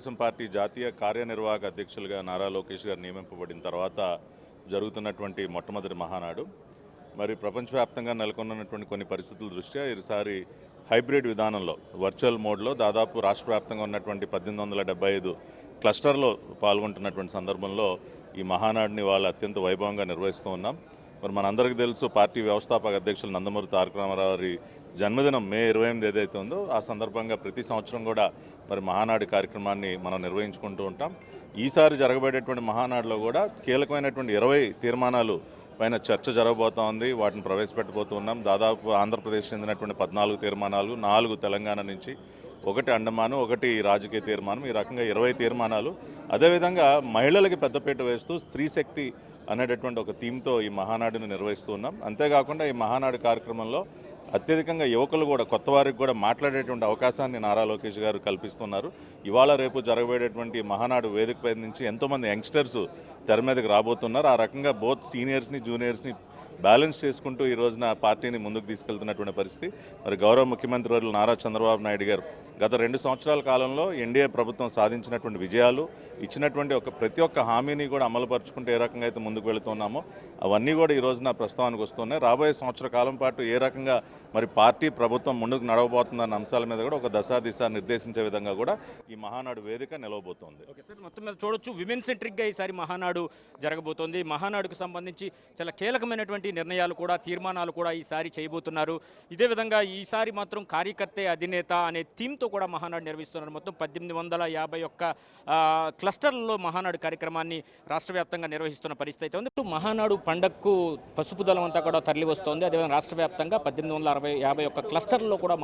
Telugu Desam party జాతీయ కార్యనిర్వాహక అధ్యక్షులుగా నారా లోకేష్ గారు నియమింపబడిన తర్వాత జరుగుతున్నటువంటి మొట్టమొదటి మహానాడు. మరి ప్రపంచవ్యాప్తంగా నెలకొన్నటువంటి కొన్ని పరిస్థితుల దృష్ట్యా ఈసారి హైబ్రిడ్ విధానంలో వర్చువల్ మోడ్లో దాదాపు రాష్ట్ర వ్యాప్తంగా ఉన్నటువంటి 1875 క్లస్టర్లో పాల్గొంటున్నటువంటి సందర్భంలో ఈ మహానాడుని వాళ్ళు అత్యంత వైభవంగా నిర్వహిస్తూ ఉన్నాం. మరి మనందరికీ తెలుసు, పార్టీ వ్యవస్థాపక అధ్యక్షులు నందమూరి తారక రామారావు గారి జన్మదినం మే 28 ఏదైతే ఉందో ఆ సందర్భంగా ప్రతి సంవత్సరం కూడా మరి మహానాడు కార్యక్రమాన్ని మనం నిర్వహించుకుంటూ ఉంటాం. ఈసారి జరగబడేటువంటి మహానాడులో కూడా కీలకమైనటువంటి 20 తీర్మానాలు పైన చర్చ జరగబోతా ఉంది. వాటిని ప్రవేశపెట్టబోతున్నాం. దాదాపు ఆంధ్రప్రదేశ్ చెందినటువంటి 14 తీర్మానాలు, 4 తెలంగాణ నుంచి, 1 అండమాను, 1 రాజకీయ తీర్మానం, ఈ రకంగా 20 తీర్మానాలు. అదేవిధంగా మహిళలకి పెద్దపీట వేస్తూ స్త్రీ శక్తి అనేటటువంటి ఒక థీమ్తో ఈ మహానాడుని నిర్వహిస్తూ ఉన్నాం. అంతేకాకుండా ఈ మహానాడు కార్యక్రమంలో అత్యధికంగా యువకులు కూడా, కొత్త వారికి కూడా మాట్లాడేటువంటి అవకాశాన్ని నారా లోకేష్ గారు కల్పిస్తున్నారు. ఇవాళ రేపు జరగబోయేటువంటి మహానాడు వేదికపై నుంచి ఎంతోమంది యంగ్స్టర్స్ తెర మీదకి రాబోతున్నారు. ఆ రకంగా బోత్ సీనియర్స్ని జూనియర్స్ని బ్యాలెన్స్ చేసుకుంటూ ఈ రోజున పార్టీని ముందుకు తీసుకెళ్తున్నటువంటి పరిస్థితి. మరి గౌరవ ముఖ్యమంత్రి వర్యులు నారా చంద్రబాబు నాయుడు గారు గత 2 సంవత్సరాల కాలంలో ఎన్డీఏ ప్రభుత్వం సాధించినటువంటి విజయాలు, ఇచ్చినటువంటి ప్రతి ఒక్క హామీని కూడా అమలుపరుచుకుంటూ ఏ రకంగా అయితే ముందుకు వెళుతున్నామో అవన్నీ కూడా ఈ రోజున ప్రస్తావనకు వస్తున్నాయి. రాబోయే సంవత్సర కాలం పాటు ఏ రకంగా మరి పార్టీ ప్రభుత్వం ముందుకు నడవబోతుందన్న అంశాల మీద కూడా ఒక దశ నిర్దేశించే విధంగా కూడా ఈ మహానాడు వేదిక నిలవబోతోంది. ఓకే సార్, మొత్తం మీద చూడొచ్చు విమెన్ సెంట్రిక్గా ఈసారి మహానాడు జరగబోతోంది. మహానాడుకు సంబంధించి చాలా కీలకమైనటువంటి నిర్ణయాలు కూడా, తీర్మానాలు కూడా ఈసారి చేయబోతున్నారు. ఇదే విధంగా ఈసారి మాత్రం కార్యకర్తే అధినేత అనే థీమ్తో కూడా మహానాడు నిర్వహిస్తున్నారు. మొత్తం 1851 క్లస్టర్లలో మహానాడు కార్యక్రమాన్ని రాష్ట్ర వ్యాప్తంగా నిర్వహిస్తున్న పరిస్థితి అయితే ఉంది. మహానాడు పండగకు పసుపు దళం అంతా కూడా తరలి వస్తోంది. అదేవిధంగా రాష్ట్ర వ్యాప్తంగా 1851 క్లస్టర్లలో కూడా